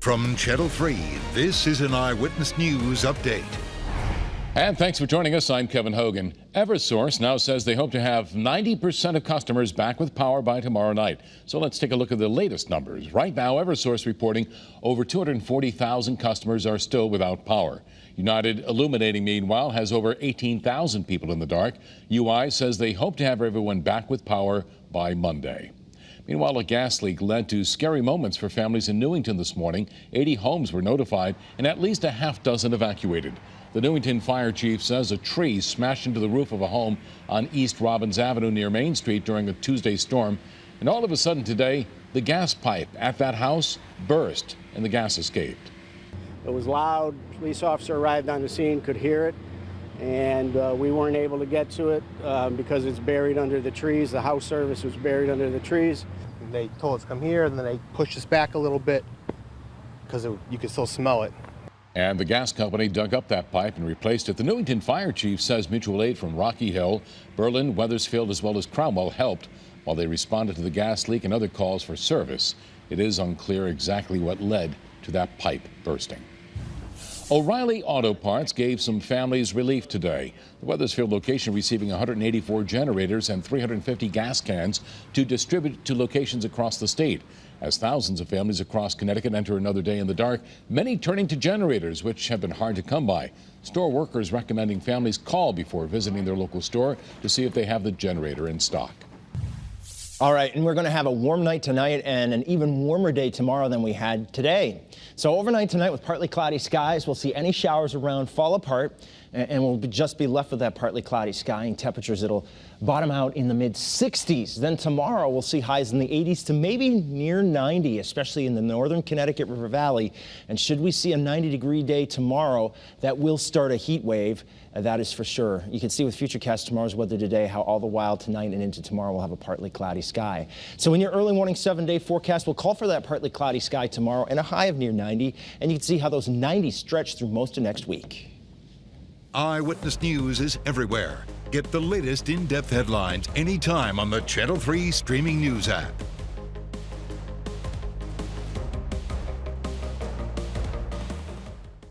From Channel 3, this is an Eyewitness News update. And thanks for joining us. I'm Kevin Hogan. Eversource now says they hope to have 90% of customers back with power by tomorrow night. So let's take a look at the latest numbers. Right now, Eversource reporting over 240,000 customers are still without power. United Illuminating, meanwhile, has over 18,000 people in the dark. UI says they hope to have everyone back with power by Monday. Meanwhile, a gas leak led to scary moments for families in Newington this morning. 80 homes were notified and at least a half dozen evacuated. The Newington fire chief says a tree smashed into the roof of a home on East Robbins Avenue near Main Street during a Tuesday storm. And all of a sudden today, the gas pipe at that house burst and the gas escaped. It was loud. Police officer arrived on the scene, could hear it, and we weren't able to get to it because it's buried under the trees. The house service was buried under the trees. They told us to come here, and then they pushed us back a little bit because you could still smell it. And the gas company dug up that pipe and replaced it. The Newington fire chief says mutual aid from Rocky Hill, Berlin, Wethersfield, as well as Cromwell helped while they responded to the gas leak and other calls for service. It is unclear exactly what led to that pipe bursting. O'Reilly Auto Parts gave some families relief today. The Wethersfield location receiving 184 generators and 350 gas cans to distribute to locations across the state. As thousands of families across Connecticut enter another day in the dark, many turning to generators, which have been hard to come by. Store workers recommending families call before visiting their local store to see if they have the generator in stock. All right, and we're going to have a warm night tonight and an even warmer day tomorrow than we had today. So overnight tonight with partly cloudy skies, we'll see any showers around fall apart, and we'll just be left with that partly cloudy sky and temperatures that'll bottom out in the mid-60s. Then tomorrow we'll see highs in the 80s to maybe near 90, especially in the northern Connecticut River Valley. And should we see a 90-degree day tomorrow, that will start a heat wave. That is for sure. You can see with Futurecast tomorrow's weather today how all the while tonight and into tomorrow we'll have a partly cloudy sky. So in your early morning 7-day forecast, we'll call for that partly cloudy sky tomorrow and a high of near 90. And you can see how those 90s stretch through most of next week. Eyewitness News is everywhere. Get the latest in-depth headlines anytime on the Channel 3 streaming news app.